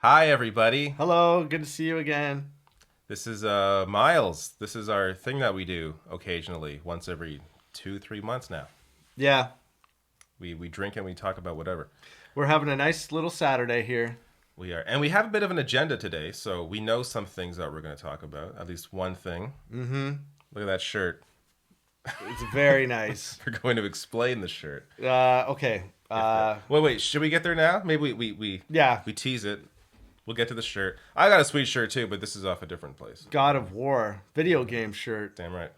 Hi, everybody. Hello, good to see you again. This is Miles. This is our thing that we do occasionally, once every 2-3 months now. Yeah, We drink and we talk about whatever. we're having a nice little Saturday here. We are, and we have a bit of an agenda today, so we know some things that we're going to talk about. At least one thing. Mm-hmm. Look at that shirt. It's very nice. We're going to explain the shirt. Okay. Wait. Should we get there now? Maybe we Yeah. we tease it. We'll get to the shirt. I got a sweet shirt too, but this is off a different place. God of War video game shirt. Damn right.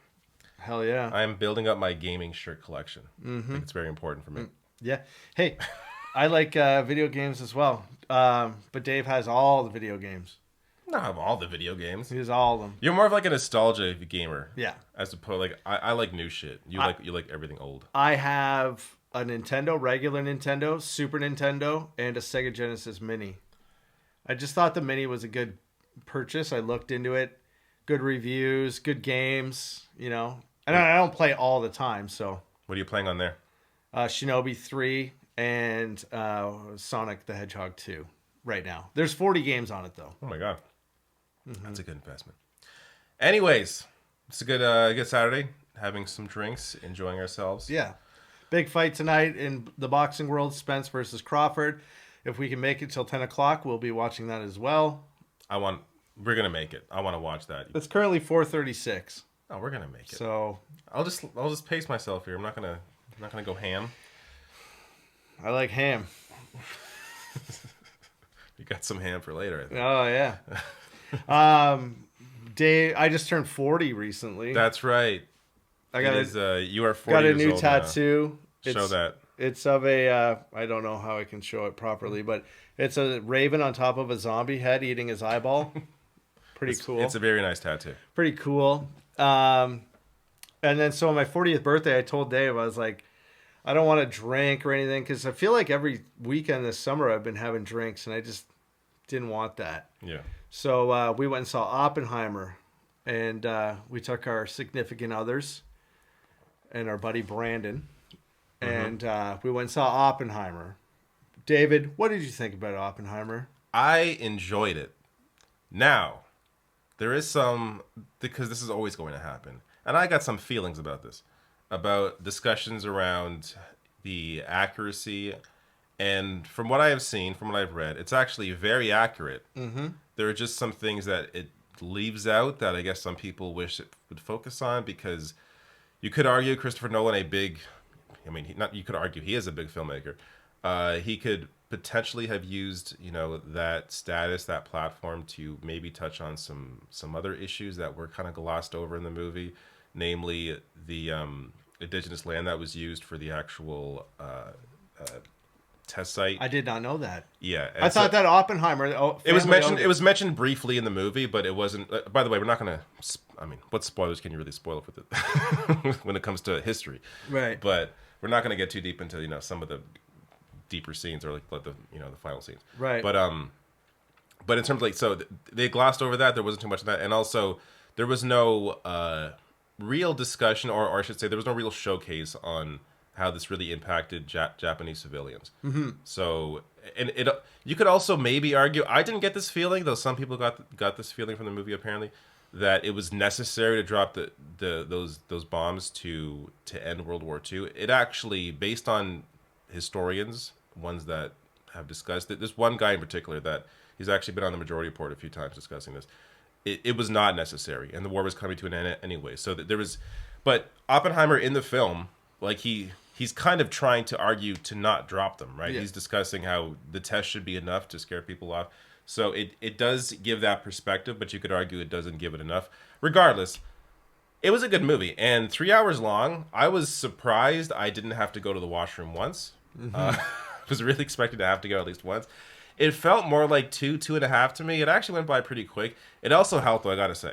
Hell yeah. I am building up my gaming shirt collection. I think it's very important for me. Yeah. Hey, I like video games as well. But Dave has all the video games. Not have all the video games. He has all of them. You're more of like a nostalgia gamer. Yeah. As opposed, like I like new shit. You like everything old. I have a Nintendo, regular Nintendo, Super Nintendo, and a Sega Genesis Mini. I just thought the Mini was a good purchase. I looked into it. Good reviews, good games, you know. And I don't play all the time, so. What are you playing on there? Shinobi 3 and Sonic the Hedgehog 2 right now. There's 40 games on it, though. Oh my god, that's a good investment. Anyways, it's a good Saturday. Having some drinks, enjoying ourselves. Yeah. Big fight tonight in the boxing world, Spence versus Crawford. If we can make it till 10 o'clock, we'll be watching that as well. We're gonna make it. I want to watch that. It's currently 4:36. Oh, we're gonna make it. So I'll just pace myself here. I'm not gonna go ham. I like ham. You got some ham for later, I think. Oh yeah. Dave, I just turned 40 recently. That's right. I got you are 40 got a years new old now. tattoo. Show that. It's of a I don't know how I can show it properly, but it's a raven on top of a zombie head eating his eyeball. Pretty cool. It's a very nice tattoo. Pretty cool. And then so on my 40th birthday, I told Dave, I was like, I don't want to drink or anything because I feel like every weekend this summer I've been having drinks and I just didn't want that. Yeah. So we went and saw Oppenheimer, and we took our significant others and our buddy Brandon, and we went and saw Oppenheimer. David, what did you think about Oppenheimer? I enjoyed it. Now, there is some, because this is always going to happen, and I got some feelings about this, about discussions around the accuracy, and from what I have seen, from what I've read, it's actually very accurate. Mm-hmm. There are just some things that it leaves out that I guess some people wish it would focus on, because you could argue Christopher Nolan, you could argue he is a big filmmaker. He could potentially have used, that status, that platform to maybe touch on some other issues that were kind of glossed over in the movie, namely the indigenous land that was used for the actual test site. I did not know that. Yeah, I thought that Oppenheimer. It was mentioned. It was mentioned briefly in the movie, but it wasn't. By the way, we're not going to. What spoilers can you really spoil with it when it comes to history? Right. But we're not going to get too deep into some of the deeper scenes or like the final scenes. Right. But in terms of so they glossed over that. There wasn't too much of that, and also there was no real discussion, or I should say, there was no real showcase on how this really impacted Japanese civilians. Mm-hmm. So, and you could also maybe argue, I didn't get this feeling, though some people got this feeling from the movie apparently, that it was necessary to drop those bombs to end World War II. It actually, based on historians, ones that have discussed it, there's one guy in particular that he's actually been on the Majority Report a few times discussing this. It was not necessary, and the war was coming to an end anyway. So but Oppenheimer in the film, like he's kind of trying to argue to not drop them, right? Yeah. He's discussing how the test should be enough to scare people off. So it does give that perspective, but you could argue it doesn't give it enough. Regardless, it was a good movie, and 3 hours long. I was surprised I didn't have to go to the washroom once. Mm-hmm. I was really expecting to have to go at least once. It felt more like 2.5 to me. It actually went by pretty quick. It also helped, though, I gotta say,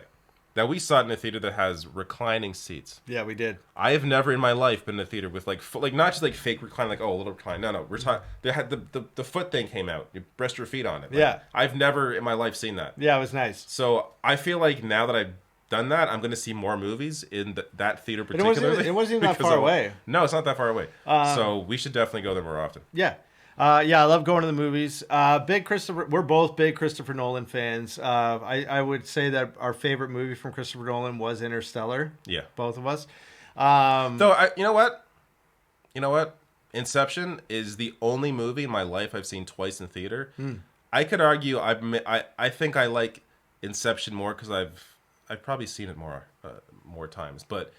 that we saw it in a theater that has reclining seats. Yeah, we did. I have never in my life been in a theater with like not just like fake recline, like a little recline. No, we're talking. They had the foot thing came out. You rest your feet on it. Like, yeah, I've never in my life seen that. Yeah, it was nice. So I feel like now that I've done that, I'm going to see more movies in that theater particularly. It wasn't even that far away. No, it's not that far away. So we should definitely go there more often. Yeah. Yeah, I love going to the movies. Big Christopher. We're both big Christopher Nolan fans. I would say that our favorite movie from Christopher Nolan was Interstellar. Yeah. Both of us. Though, you know what? You know what? Inception is the only movie in my life I've seen twice in theater. I could argue I think I like Inception more because I've probably seen it more times. But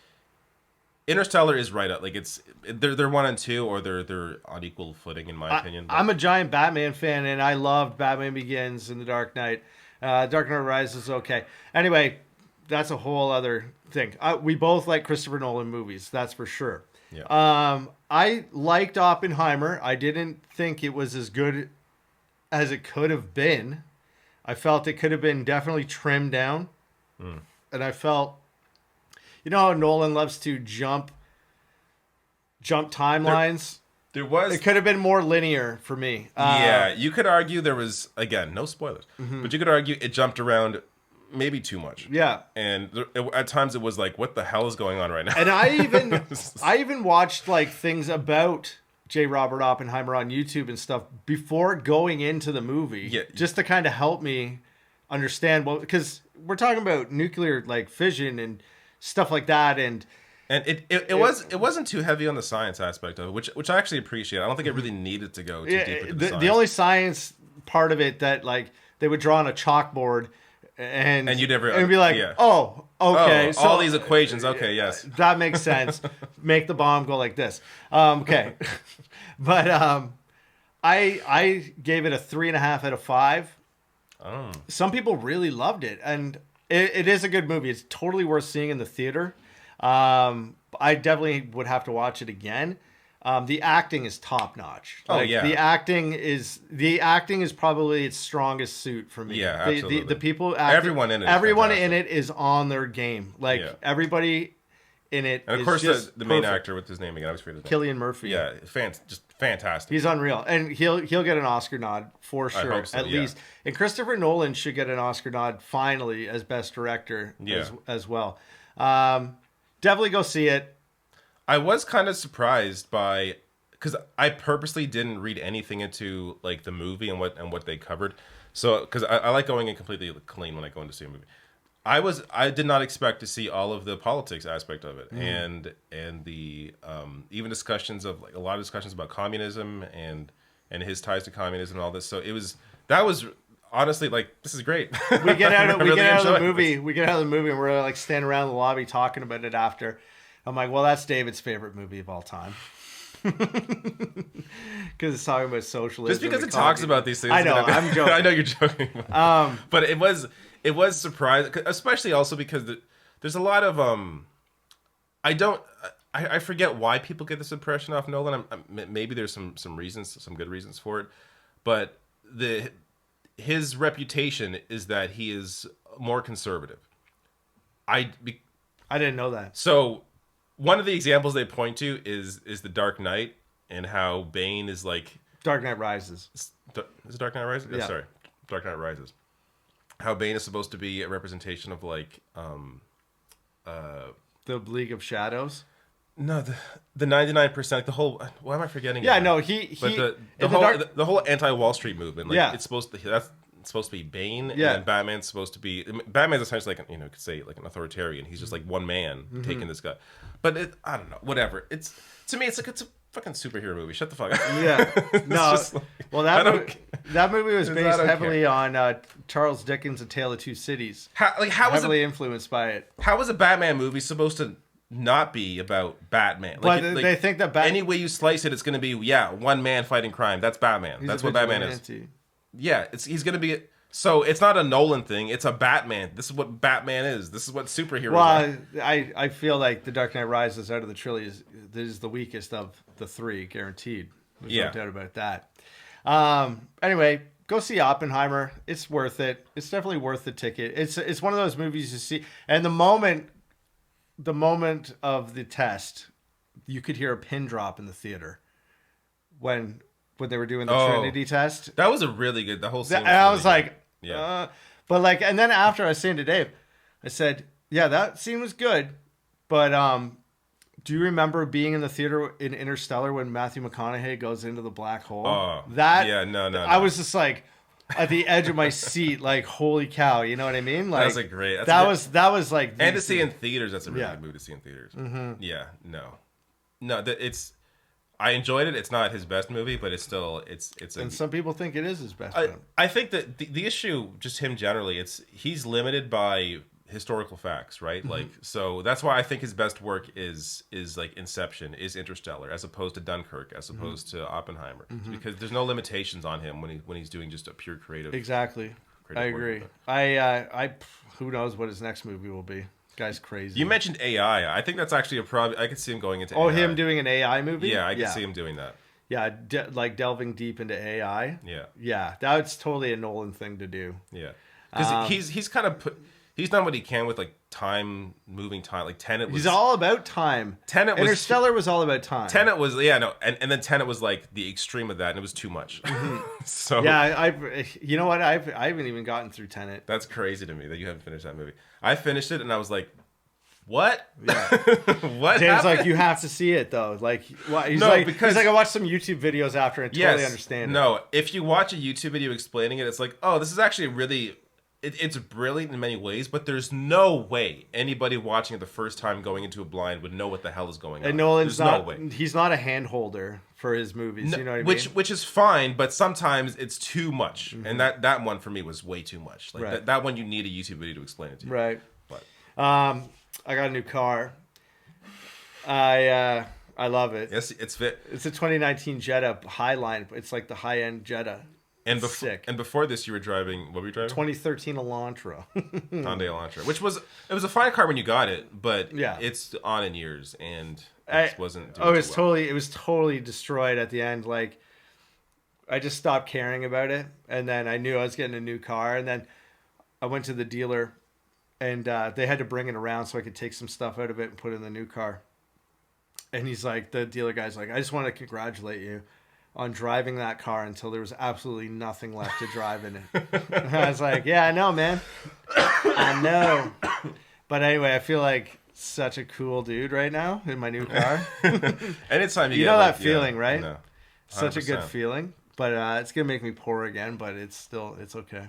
Interstellar is right up. Like they're 1 and 2, or they're on equal footing in my opinion. But I'm a giant Batman fan, and I loved Batman Begins and The Dark Knight. Dark Knight Rises is okay. Anyway, that's a whole other thing. We both like Christopher Nolan movies, that's for sure. Yeah. I liked Oppenheimer. I didn't think it was as good as it could have been. I felt it could have been definitely trimmed down. And I felt, you know how Nolan loves to jump timelines? It could have been more linear for me. Yeah, you could argue there was, again, no spoilers, but you could argue it jumped around maybe too much. Yeah. And at times it was like, what the hell is going on right now? And I even watched like things about J. Robert Oppenheimer on YouTube and stuff before going into the movie, just to kind of help me understand. Well, because we're talking about nuclear like fission and stuff like that, and it wasn't too heavy on the science aspect of it, which I actually appreciate. I don't think it really needed to go too deep into the science. The only science part of it that like they would draw on a chalkboard. And you'd never and be like, oh, okay, so all these equations, okay, yes, that makes sense. Make the bomb go like this, okay. But I gave it a 3.5 out of 5. Some people really loved it, and it is a good movie. It's totally worth seeing in the theater. I definitely would have to watch it again. The acting is top notch. The acting is probably its strongest suit for me. Yeah, absolutely. The people, everyone in it is on their game. Like everybody in it. And of course, the main actor, what's his name again? I was forgetting his name. Cillian Murphy. Yeah, just fantastic. He's unreal, and he'll get an Oscar nod for sure. I hope so, at least. And Christopher Nolan should get an Oscar nod finally as best director as well. Definitely go see it. I was kind of surprised by, because I purposely didn't read anything into like the movie and what they covered. So because I like going in completely clean when I go in to see a movie. I did not expect to see all of the politics aspect of it, and the even discussions of like a lot of discussions about communism and his ties to communism and all this. So that was honestly like, this is great. We get out of the movie. We get out of the movie and we're like standing around the lobby talking about it after. I'm like, well, that's David's favorite movie of all time. Because it's talking about socialism. Just because it talks about these things. I know, I'm joking. I know you're joking. But it was surprising, especially also because there's a lot of I forget why people get this impression off Nolan. Maybe there's some reasons, some good reasons for it, but his reputation is that he is more conservative. I didn't know that. So one of the examples they point to is The Dark Knight, and how Bane is like... Dark Knight Rises. Is it Dark Knight Rises? Yeah. Sorry. Dark Knight Rises. How Bane is supposed to be a representation of like... the League of Shadows? No, the 99%, the whole... Why am I forgetting? Yeah, no, But the whole anti-Wall Street movement. Like, it's supposed to... That's supposed to be Bane, and then Batman's supposed to be... Batman's essentially like, you could say like an authoritarian. He's just like one man taking this guy. But I don't know, whatever. To me, it's like, it's a fucking superhero movie. Shut the fuck up. Yeah. No. Well, that movie was based heavily on Charles Dickens' A Tale of Two Cities. Heavily influenced by it. How is a Batman movie supposed to not be about Batman? But they think that any way you slice it, it's going to be one man fighting crime. That's Batman. That's what Batman is. Yeah, he's going to be... So it's not a Nolan thing. It's a Batman. This is what Batman is. This is what superheroes are. I feel like The Dark Knight Rises out of the trilogy is the weakest of the three, guaranteed. There's no doubt about that. Anyway, go see Oppenheimer. It's worth it. It's definitely worth the ticket. It's one of those movies you see, and the moment of the test, you could hear a pin drop in the theater when they were doing the Trinity test. That was a really good... The whole scene was I was really like... Yeah. But like, and then after I was saying to Dave, I said, yeah, that scene was good, but Do you remember being in the theater in Interstellar when Matthew McConaughey goes into the black hole? Oh, that yeah, no. I was just like at the edge of my seat, like holy cow, you know what I mean? Like That's a great. that was like and to see in theaters. That's a really Yeah. good movie to see in theaters. Mm-hmm. Yeah, no. It's. I enjoyed it. It's not his best movie, but it's still it's. And some people think it is his best. I think that the issue, just him generally, he's limited by historical facts, right? Mm-hmm. Like, so that's why I think his best work is like Inception, is Interstellar, as opposed to Dunkirk, as opposed to Oppenheimer, because there's no limitations on him when he's doing just a pure creative. Exactly, I agree. I who knows what his next movie will be? Guy's crazy. You mentioned AI. I think that's actually a problem. I could see him going into. Oh, AI. him doing an AI movie? Yeah, I could see him doing that. Yeah, like delving deep into AI. Yeah, that's totally a Nolan thing to do. Yeah, because he's kind of he's done what he can with like moving time. Like Tenet was. He's all about time. Interstellar was all about time. Tenet was and then Tenet was like the extreme of that, and it was too much. So yeah, you know what? I haven't even gotten through Tenet. That's crazy to me that you haven't finished that movie. I finished it and I was like, what? Yeah. What? James like, you have to see it though. Like, what? He's like I watched some YouTube videos after and totally understand it. No, if you watch a YouTube video explaining it, it's like, oh, this is actually really. It's brilliant in many ways, but there's no way anybody watching it the first time going into a blind would know what the hell is going on. And Nolan's he's not a hand holder for his movies. No, you know what I mean? Which is fine, but sometimes it's too much. And that one for me was way too much. Like that one you need a YouTube video to explain it to you. Right. But I got a new car. I love it. Yes, it's fit. It's a 2019 Jetta Highline. It's like the high-end Jetta. And before this, you were driving. What were you driving? 2013 Elantra. Hyundai Elantra, which was a fine car when you got it, but yeah, it's on in years and it wasn't. Doing it was totally destroyed at the end. Like, I just stopped caring about it, and then I knew I was getting a new car, and then I went to the dealer, and they had to bring it around so I could take some stuff out of it and put it in the new car. And he's like, the dealer guy's like, I just want to congratulate you on driving that car until there was absolutely nothing left to drive in it. And I was like, yeah, I know, man. I know. But anyway, I feel like such a cool dude right now in my new car. Anytime you know that feeling, right? No, such a good feeling. But it's going to make me poor again, but it's okay.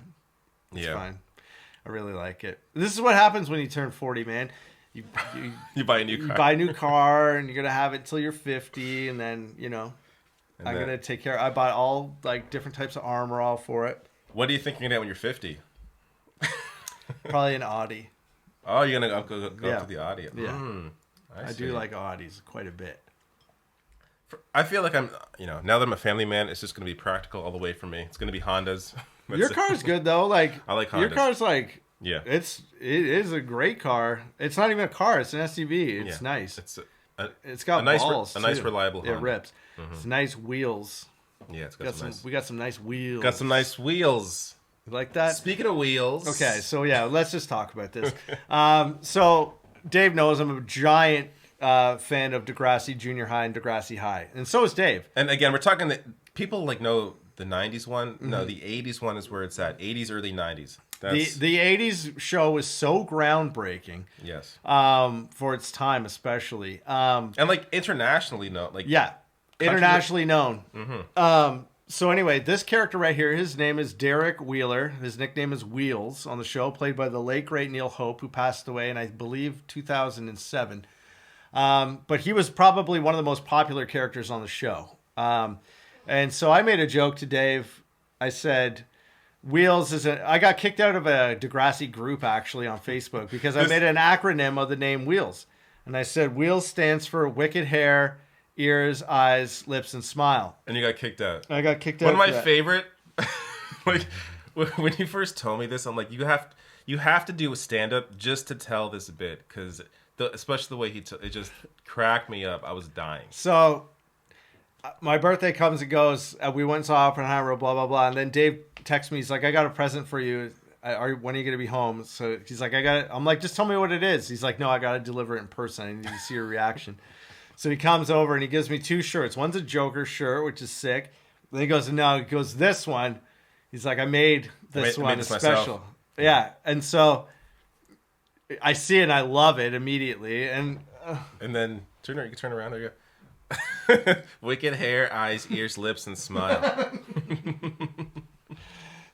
It's fine. I really like it. This is what happens when you turn 40, man. You buy a new car. You buy a new car, and you're going to have it till you're 50, and then, you know. I'm going to take care. I bought all like different types of armor all for it. What do you think you're going to get when you're 50? Probably an Audi. Oh, you're going to go up to the Audi. Yeah. I do like Audis quite a bit. I feel like I'm, now that I'm a family man, it's just going to be practical all the way for me. It's going to be Hondas. Your car's good though. Like, I like Hondas. Your car's like, yeah, it is a great car. It's not even a car. It's an SUV. It's nice. It's got balls. A nice reliable Honda. It rips. Mm-hmm. It's nice wheels. Yeah, it's got some nice. We got some nice wheels. Got some nice wheels. You like that? Speaking of wheels. Okay, so yeah, let's just talk about this. So Dave knows I'm a giant fan of Degrassi Junior High and Degrassi High, and so is Dave. And again, we're talking that people like know the 90s one. Mm-hmm. No, the 80s one is where it's at. 80s, early 90s. The 80s show was so groundbreaking. Yes. For its time, especially. And like internationally known. Like internationally known. Mm-hmm. So anyway, this character right here, his name is Derek Wheeler. His nickname is Wheels on the show, played by the late great Neil Hope, who passed away in, I believe, 2007. But he was probably one of the most popular characters on the show. And so I made a joke to Dave. I said, Wheels I got kicked out of a Degrassi group actually on Facebook because I made an acronym of the name Wheels. And I said, Wheels stands for wicked hair, ears, eyes, lips, and smile. And you got kicked out. I got kicked out. One of my favorite, like when you first told me this, I'm like, you have to do a stand-up just to tell this bit because especially the way it just cracked me up. I was dying. So my birthday comes and goes. We went and saw Oppenheimer, blah, blah, blah. And then Dave texts me. He's like, I got a present for you. When are you going to be home? So he's like, I'm like, just tell me what it is. He's like, no, I got to deliver it in person. I need to see your reaction. So he comes over and he gives me 2 shirts. One's a Joker shirt, which is sick. Then he goes, this one. He's like, I made this one special. Myself. Yeah. And so I see it and I love it immediately. And then You can turn around. There you go. Wicked hair, eyes, ears, lips, and smile.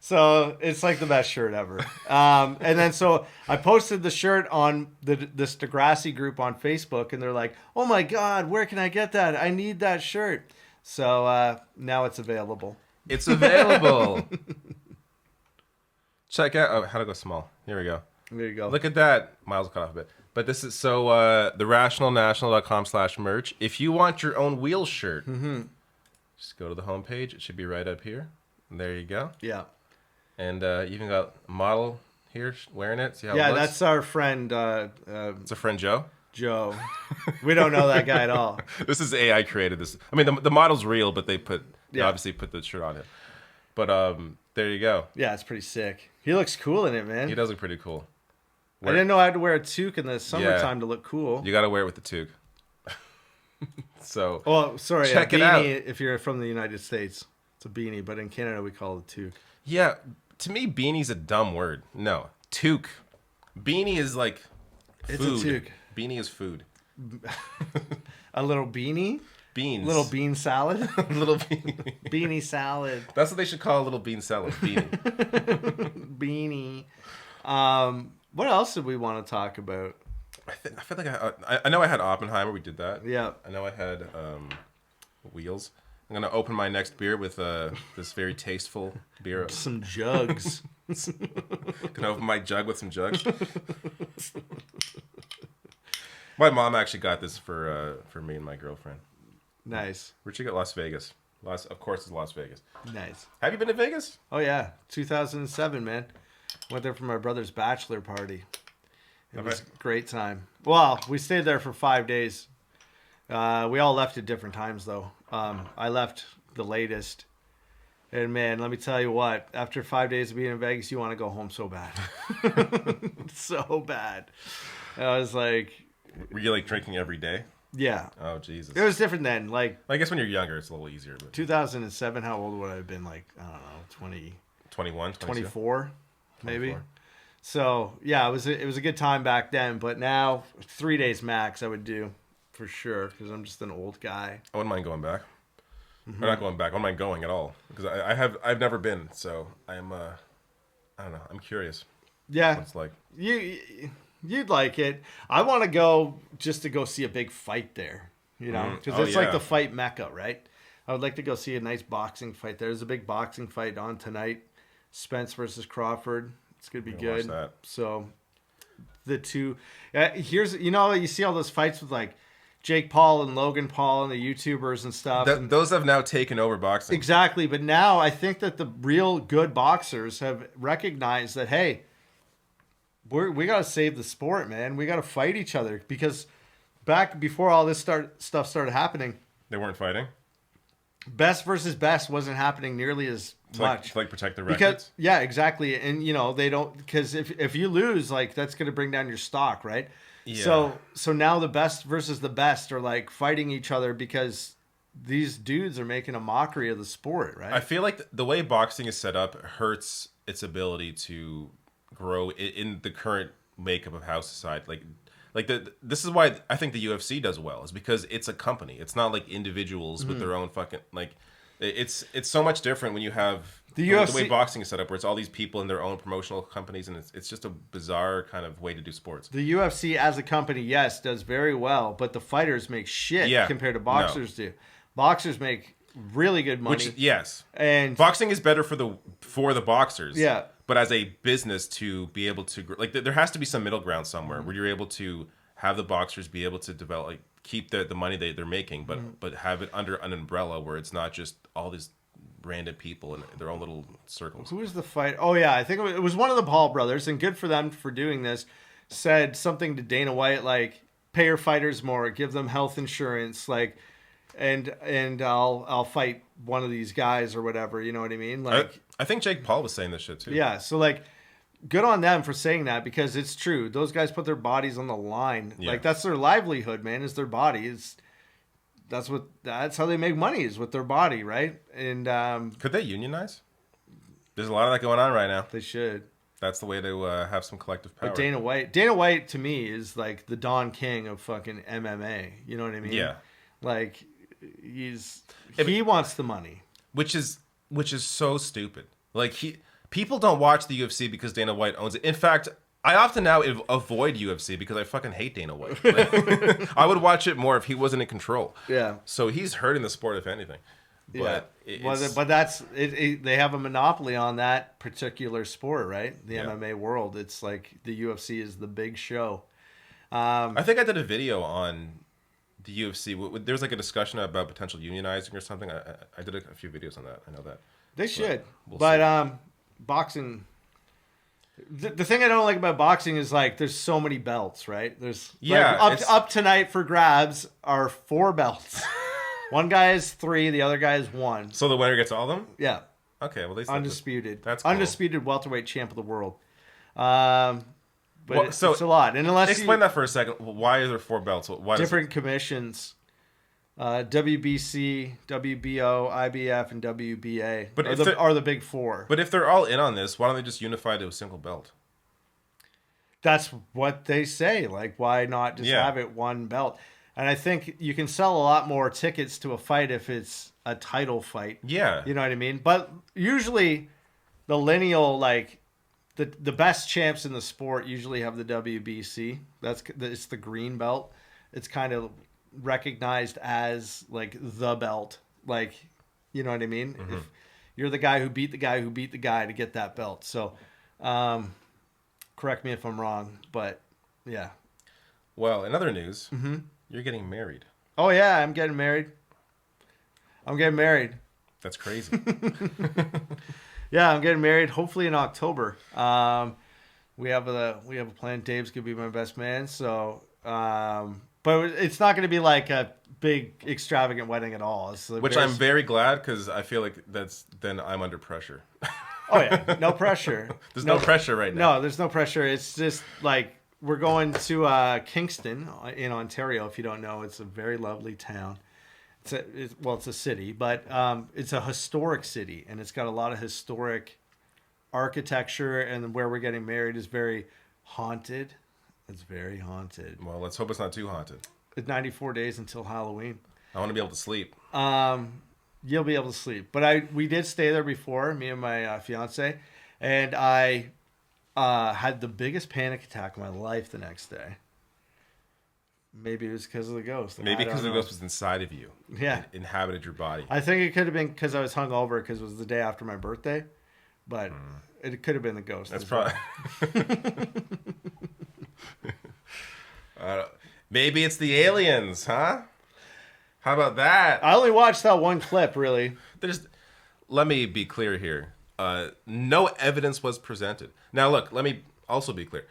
So it's like the best shirt ever. And then so I posted the shirt on this Degrassi group on Facebook, and they're like, "Oh my God, where can I get that? I need that shirt." So now it's available. It's available. Check out. Oh, how to go small. Here we go. There you go. Look at that. Miles cut off a bit. But this is so therationalnational.com/merch. If you want your own wheel shirt, just go to the homepage. It should be right up here. And there you go. Yeah. And you even got a model here wearing it. See how it looks? That's our friend. It's a friend, Joe. Joe. We don't know that guy at all. This is AI created this. I mean, the model's real, but they obviously put the shirt on him. But there you go. Yeah, it's pretty sick. He looks cool in it, man. He does look pretty cool. I didn't know I had to wear a toque in the summertime to look cool. You got to wear it with the toque. So. Oh, sorry. Check a beanie, it out. If you're from the United States, it's a beanie, but in Canada we call it a toque. Yeah, to me, beanie's a dumb word. No, toque. Beanie is like food. It's a toque. Beanie is food. A little beanie? Beans. Little bean salad? Little bean. Beanie salad. That's what they should call a little bean salad. Beanie. What else did we want to talk about? I feel like I know I had Oppenheimer. We did that. Yeah. I know I had Wheels. I'm gonna open my next beer with this very tasteful beer. Some jugs. Gonna open my jug with some jugs. My mom actually got this for me and my girlfriend. Nice. Where'd you get? Las Vegas. Of course, it's Las Vegas. Nice. Have you been to Vegas? Oh yeah, 2007, man. Went there for my brother's bachelor party. It was a great time. Well, we stayed there for 5 days. We all left at different times, though. I left the latest. And, man, let me tell you what. After 5 days of being in Vegas, you want to go home so bad. So bad. I was like... Were you, like, drinking every day? Yeah. Oh, Jesus. It was different then. Like, I guess when you're younger, it's a little easier. But 2007, how old would I have been? Like, I don't know, 21, 24, maybe. 24. So, yeah, it was a good time back then. But now, 3 days max I would do for sure because I'm just an old guy. I wouldn't mind going back. Mm-hmm. Or not going back. I wouldn't mind going at all because I've never been. So I'm I don't know. I'm curious. Yeah, what it's like. You'd like it. I want to go just to go see a big fight there. You know, because it's like the fight mecca, right? I would like to go see a nice boxing fight there. There's a big boxing fight on tonight. Spence versus Crawford. It's gonna be good. Watch that. So the two here's you see all those fights with like Jake Paul and Logan Paul and the YouTubers and stuff. Those have now taken over boxing. Exactly, but now I think that the real good boxers have recognized that hey, we got to save the sport, man. We got to fight each other because back before all this stuff started happening, they weren't fighting. Best versus best wasn't happening nearly as much. To protect the records. Because, yeah, exactly. And they don't because if you lose, like that's going to bring down your stock, right? Yeah. So now the best versus the best are like fighting each other because these dudes are making a mockery of the sport, right? I feel like the way boxing is set up hurts its ability to grow in the current makeup of how society this is why I think the UFC does well is because it's a company. It's not like individuals with their own fucking it's so much different when you have the UFC, the way boxing is set up where it's all these people in their own promotional companies and it's just a bizarre kind of way to do sports. The UFC as a company, yes, does very well, but the fighters make shit compared to boxers do. Boxers make really good money. Yes. And boxing is better for the boxers. Yeah. But as a business to be able to there has to be some middle ground somewhere where you're able to have the boxers be able to develop keep the money they're making but have it under an umbrella where it's not just all these random people in their own little circles. Who was the fight? Oh yeah, I think it was one of the Paul brothers, and good for them for doing this. Said something to Dana White like, "Pay your fighters more, give them health insurance, like." And I'll fight one of these guys or whatever, you know what I mean? Like I think Jake Paul was saying this shit too. Yeah, so like good on them for saying that because it's true. Those guys put their bodies on the line. Yeah. Like that's their livelihood, man, is their body. That's how they make money is with their body, right? And could they unionize? There's a lot of that going on right now. They should. That's the way to have some collective power. But Dana White to me is like the Don King of fucking MMA. You know what I mean? Yeah. Like he wants the money, which is so stupid. Like people don't watch the UFC because Dana White owns it. In fact, I often now avoid UFC because I fucking hate Dana White. Like, I would watch it more if he wasn't in control. Yeah. So he's hurting the sport, if anything. But but that's it. They have a monopoly on that particular sport, right? The Yeah. MMA world. It's like the UFC is the big show. I think I did a video on the UFC. There was like a discussion about potential unionizing or something. I did a few videos on that. I know that. They should. We'll But boxing. The thing I don't like about boxing is like there's so many belts, right? There's up tonight for grabs are 4 belts. One guy is 3, the other guy is 1. So the winner gets all of them? Yeah. Okay, well, undisputed. That's cool. Undisputed welterweight champ of the world. But it's a lot. And unless explain that for a second. Why are there 4 belts? Why different commissions? WBC, WBO, IBF, and WBA are the big 4. But if they're all in on this, why don't they just unify to a single belt? That's what they say. Like, why not just have it one belt? And I think you can sell a lot more tickets to a fight if it's a title fight. Yeah. You know what I mean? But usually the lineal, like, the best champs in the sport usually have the WBC. It's the green belt. It's kind of recognized as, like, the belt. Like, you know what I mean? Mm-hmm. If you're the guy who beat the guy who beat the guy to get that belt. So, correct me if I'm wrong, but yeah. Well, in other news, you're getting married. Oh, yeah, I'm getting married. That's crazy. Yeah, I'm getting married. Hopefully in October. We have a plan. Dave's gonna be my best man. So, but it's not gonna be like a big extravagant wedding at all. Which I'm very glad because I feel like then I'm under pressure. Oh yeah, no pressure. There's no pressure right now. No, there's no pressure. It's just like we're going to Kingston in Ontario. If you don't know, it's a very lovely town. It's a city, but it's a historic city, and it's got a lot of historic architecture. And where we're getting married is very haunted. It's very haunted. Well, let's hope it's not too haunted. It's 94 days until Halloween. I want to be able to sleep. You'll be able to sleep, but we did stay there before, me and my fiance, and I had the biggest panic attack of my life the next day. Maybe it was because of the ghost. Maybe because the ghost was inside of you. Yeah. It inhabited your body. I think it could have been because I was hungover because it was the day after my birthday. But it could have been the ghost. That's probably... maybe it's the aliens, huh? How about that? I only watched that one clip, really. Let me be clear here. No evidence was presented. Now, look, let me also be clear.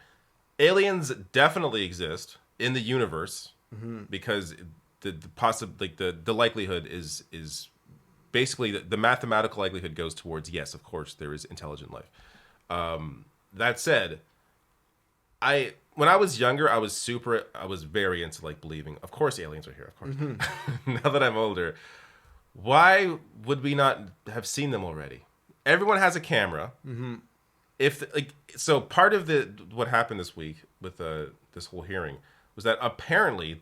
Aliens definitely exist in the universe because the likelihood is basically the mathematical likelihood goes towards yes, of course there is intelligent life. That said, when I was younger, I was very into like believing, of course aliens are here, of course. Now that I'm older, why would we not have seen them already? Everyone has a camera. So part of what happened this week with this whole hearing was that apparently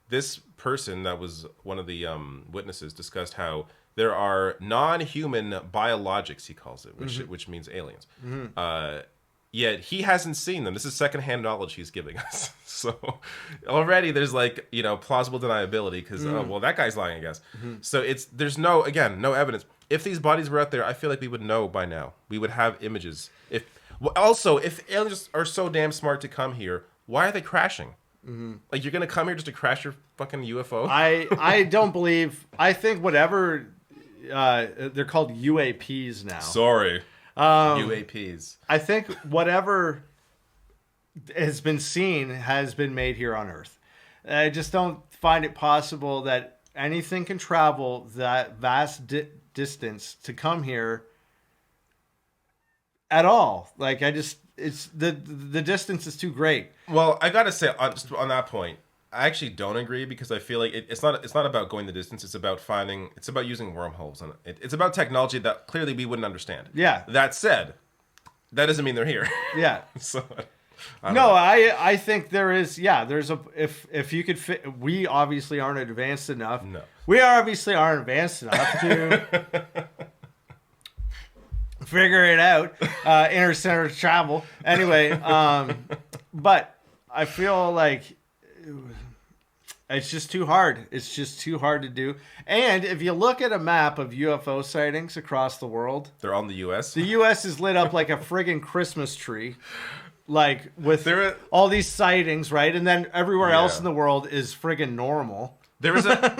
this person that was one of the witnesses discussed how there are non-human biologics, he calls it, which means aliens. Yet he hasn't seen them. This is secondhand knowledge he's giving us. So already there's plausible deniability because that guy's lying, I guess. So there's no evidence. If these bodies were out there, I feel like we would know by now. We would have images. If aliens are so damn smart to come here, why are they crashing? Like, you're gonna come here just to crash your fucking UFO? I don't believe. I think whatever they're called UAPs now. Sorry, UAPs. I think whatever has been seen has been made here on Earth. I just don't find it possible that anything can travel that vast distance to come here at all. Like, it's the distance is too great. Well, I gotta say, on that point, I actually don't agree because I feel like it's not about going the distance. It's about using wormholes, and it's about technology that clearly we wouldn't understand. Yeah. That said, that doesn't mean they're here. Yeah. So No, I think there is. Yeah, there's a if you could fit. We obviously aren't advanced enough. No. We obviously aren't advanced enough to figure it out. Interstellar travel. Anyway, but I feel like it's just too hard. It's just too hard to do. And if you look at a map of UFO sightings across the world, they're all in the U.S. The U.S. is lit up like a friggin' Christmas tree. Like with all these sightings, right? And then everywhere else in the world is friggin' normal. There was a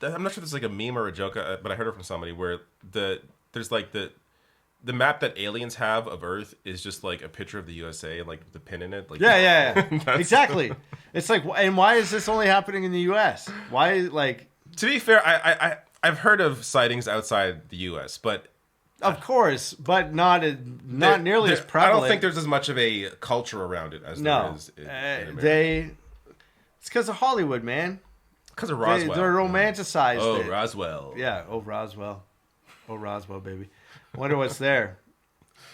I'm not sure if it's like a meme or a joke, but I heard it from somebody where there's like the map that aliens have of Earth is just like a picture of the USA and like the pin in it. Like yeah. Exactly. It's like, and why is this only happening in the U.S.? Why, like? To be fair, I've heard of sightings outside the U.S., but. Of course, but not nearly as prevalent. I don't think there's as much of a culture around it as there is in America. It's because of Hollywood, man. Because of Roswell. They're romanticized it. Roswell. Yeah, Roswell. Oh, Roswell, baby. Wonder what's there.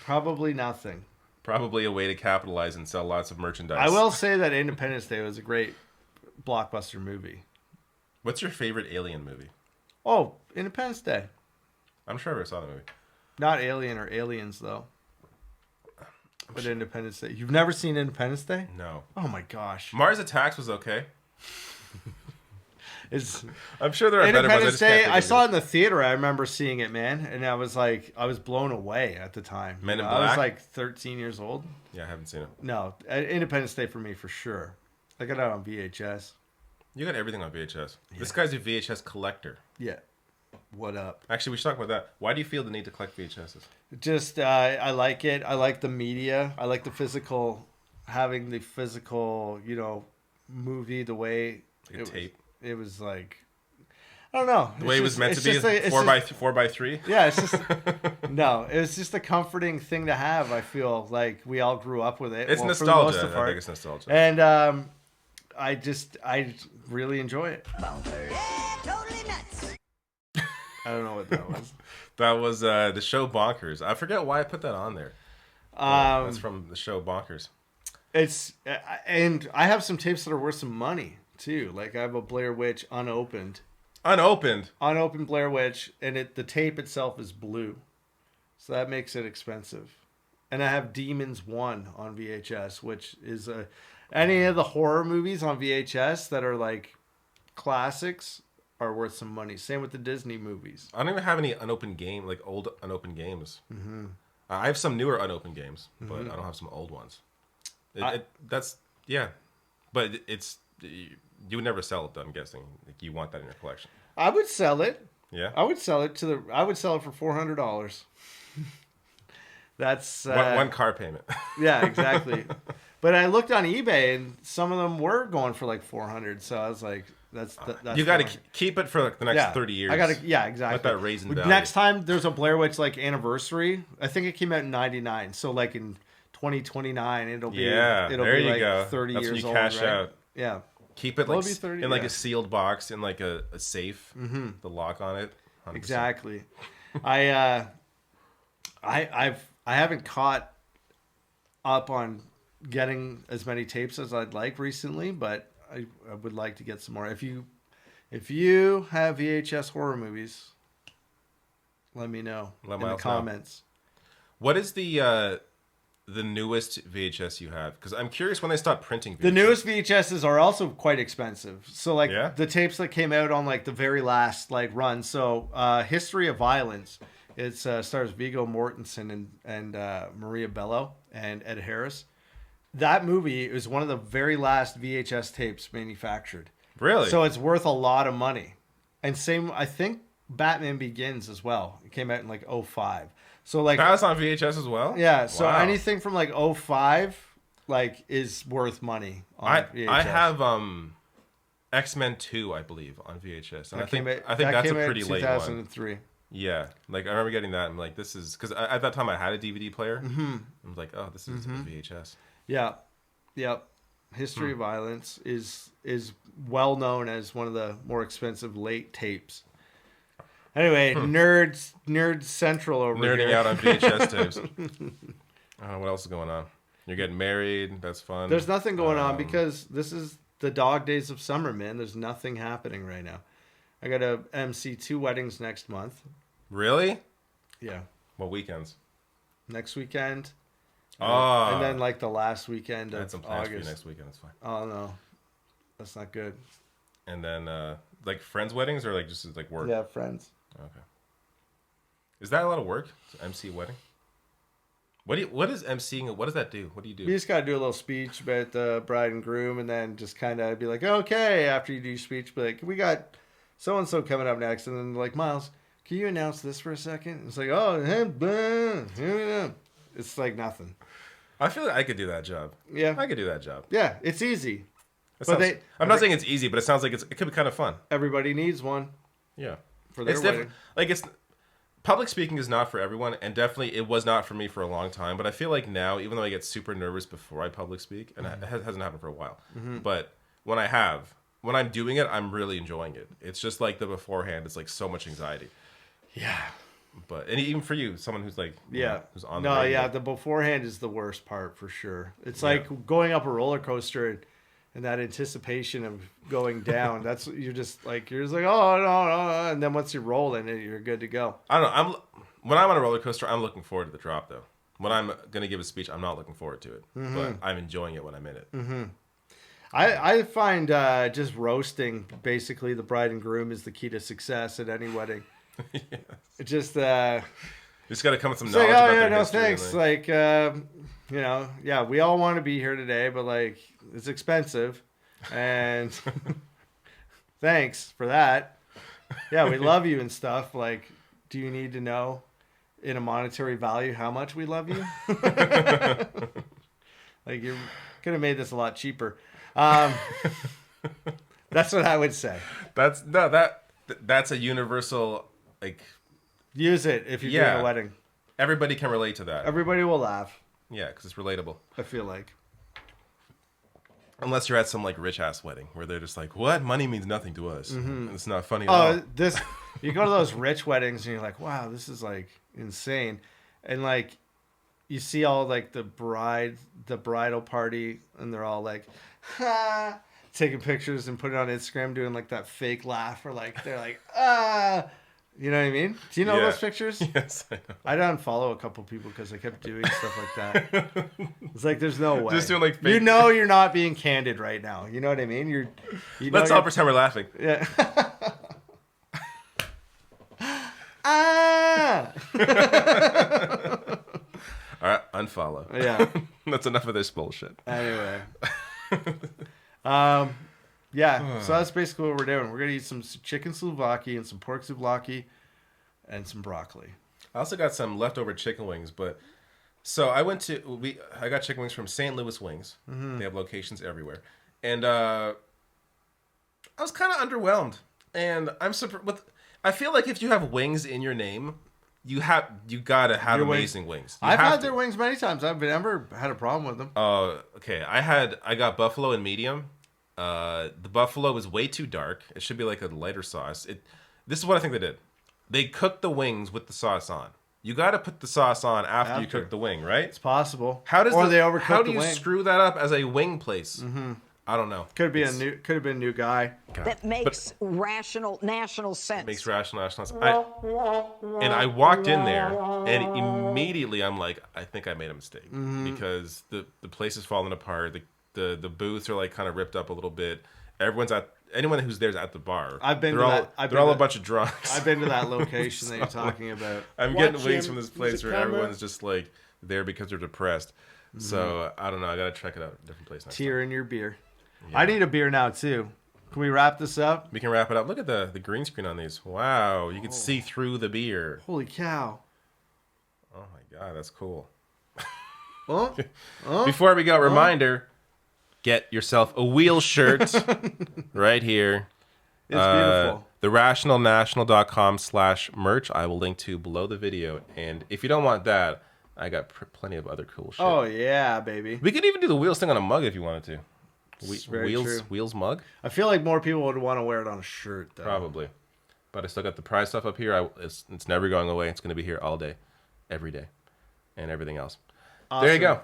Probably nothing. Probably a way to capitalize and sell lots of merchandise. I will say that Independence Day was a great blockbuster movie. What's your favorite alien movie? Oh, Independence Day. I'm sure I ever saw the movie. Not Alien or Aliens, though. But Independence Day. You've never seen Independence Day? No. Oh, my gosh. Mars Attacks was okay. I'm sure there are better ones. Independence Day, I saw it in the theater. I remember seeing it, man. And I was blown away at the time. Men in Black? I was like 13 years old. Yeah, I haven't seen it. No. Independence Day for me, for sure. I got it on VHS. You got everything on VHS. Yeah. This guy's a VHS collector. Yeah. What up? Actually, we should talk about that. Why do you feel the need to collect VHSs? Just, I like it. I like the media. I like the physical, having the physical, movie, the way like a tape. It was like, I don't know. The way it was meant to be, 4x3? Yeah, it's just, no, it was just a comforting thing to have. I feel like we all grew up with it. It's nostalgia. I think it's nostalgia. And I really enjoy it. Yeah, totally nuts. I don't know what that was. That was the show Bonkers. I forget why I put that on there. That's from the show Bonkers. It's and I have some tapes that are worth some money too. Like I have a Blair Witch unopened Blair Witch, and the tape itself is blue, so that makes it expensive. And I have Demons 1 on VHS, which is any of the horror movies on VHS that are like classics are worth some money. Same with the Disney movies. I don't even have any unopened old unopened games. Mm-hmm. I have some newer unopened games, but I don't have some old ones. But you would never sell it, though, I'm guessing. Like, you want that in your collection. I would sell it. Yeah? I would sell it for $400. That's one car payment. Yeah, exactly. But I looked on eBay and some of them were going for like 400. So I was like, that's you got to keep it for like the next 30 years. Exactly. Let that raise in value. Next time there's a Blair Witch like anniversary, I think it came out in 99. So like in 2029, it'll be like go. 30 that's years when you cash old, right? out. Yeah. Keep it like in like a sealed box in like a safe. Mm-hmm. The lock on it. 100%. Exactly. I haven't caught up on getting as many tapes as I'd like recently, but I would like to get some more. If you have VHS horror movies, let me know in the comments. What is the newest VHS you have? Because I'm curious when they stopped printing VHS. The newest VHSs are also quite expensive. So like the tapes that came out on like the very last like run. So History of Violence. It stars Viggo Mortensen and Maria Bello and Ed Harris. That movie is one of the very last VHS tapes manufactured. Really? So it's worth a lot of money. And same, I think Batman Begins as well. It came out in like 2005. So like that was on VHS as well? Yeah. So anything from like 2005 like is worth money on VHS. I have X-Men 2, I believe, on VHS. And I think that's a pretty late one. 2003. Yeah, like I remember getting that. I'm like, this is because at that time I had a DVD player. Mm-hmm. I was like, oh, this is a VHS. Yeah, yep. History of Violence is well known as one of the more expensive late tapes. Anyway, nerd central over Nerding here. out on VHS tapes. What else is going on? You're getting married. That's fun. There's nothing going on because this is the dog days of summer, man. There's nothing happening right now. I got to MC 2 weddings next month. Really? Yeah. What weekends? Next weekend. Oh. And then like the last weekend I had of some plans for you August. next weekend. It's fine. Oh, no. That's not good. And then, like friends' weddings or like just like work? Yeah, friends. Okay. Is that a lot of work to MC a wedding? What is MCing? What does that do? What do you do? You just got to do a little speech about the bride and groom and then just kind of be like, okay, after you do your speech, be like, we got so-and-so coming up next. And then like, Miles, can you announce this for a second? It's like, oh, it's like nothing. I feel like I could do that job. Yeah. I could do that job. Yeah, it's easy. I'm not saying it's easy, but it sounds like it could be kind of fun. Everybody needs one Yeah. for their wedding. Like public speaking is not for everyone, and definitely it was not for me for a long time. But I feel like now, even though I get super nervous before I public speak, and it hasn't happened for a while, but when I'm doing it, I'm really enjoying it. It's just like the beforehand, it's like so much anxiety. Yeah. And even for you, someone who's like, who's on the no, radio. yeah, the beforehand is the worst part for sure. It's like going up a roller coaster and that anticipation of going down. You're just like, oh no, and then once you roll in it, you're good to go. I don't know. When I'm on a roller coaster, I'm looking forward to the drop though. When I'm gonna give a speech, I'm not looking forward to it, but I'm enjoying it when I'm in it. Mm-hmm. I find just roasting basically the bride and groom is the key to success at any wedding. Yes. It just You just got to come with some it's knowledge like, about oh yeah, their no history. thanks. Like yeah, we all want to be here today, but like it's expensive, and thanks for that. Yeah, we love you and stuff. Like, do you need to know in a monetary value how much we love you? Like you could have made this a lot cheaper. That's what I would say. That's a universal, like, Use it if you're doing a wedding. everybody can relate to that. Everybody will laugh. Yeah, because it's relatable. I feel like. Unless you're at some like rich ass wedding where they're just like, "What? Money means nothing to us." And it's not funny at all. You go to those rich weddings and you're like, wow, this is like insane, and like you see all like the bridal party, and they're all like, ha, taking pictures and putting it on Instagram, doing like that fake laugh, or like they're like, ah. You know what I mean? Do you know those pictures? Yes, I know. I unfollow a couple people because I kept doing stuff like that. It's like there's no way. Just doing like fake... You know you're not being candid right now. You know what I mean? Let's all pretend we're laughing. Yeah. Ah. All right, unfollow. Yeah. That's enough of this bullshit. Anyway. Yeah, so that's basically what we're doing. We're going to eat some chicken souvlaki and some pork souvlaki and some broccoli. I also got some leftover chicken wings, but so I got chicken wings from St. Louis Wings. They have locations everywhere. And I was kind of underwhelmed. And I'm surprised I feel like if you have wings in your name, you got to have amazing wings. I've had their wings many times. I've never had a problem with them. Okay. I got buffalo and medium. The buffalo was way too dark. It should be like a lighter sauce. This is what I think they did. They cooked the wings with the sauce on. You got to put the sauce on after you cook the wing, right? It's possible. How do you wing. screw that up as a wing place? I don't know. Could have been a new guy. God. That makes national sense. Makes rational sense. I walked in there and immediately I'm like, I think I made a mistake because the place is falling apart. The booths are like kind of ripped up a little bit. Anyone who's there is at the bar. They're all a bunch of drunks. I've been to that location that you're talking about. I'm getting wings from this place where everyone's just like there because they're depressed. So I don't know. I gotta check it out. A different place next time. Tear in your beer. Yeah. I need a beer now too. Can we wrap this up? We can wrap it up. Look at the green screen on these. Wow, you can see through the beer. Holy cow! Oh my god, that's cool. Before we go, reminder. Get yourself a wheel shirt right here. It's beautiful. TheRationalNational.com/merch. I will link to below the video. And if you don't want that, I got plenty of other cool shit. Oh, yeah, baby. We could even do the wheels thing on a mug if you wanted to. Very true. Wheels mug? I feel like more people would want to wear it on a shirt, though. Probably. But I still got the prize stuff up here. It's never going away. It's going to be here all day, every day, and everything else. Awesome. There you go.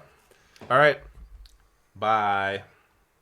All right. Bye.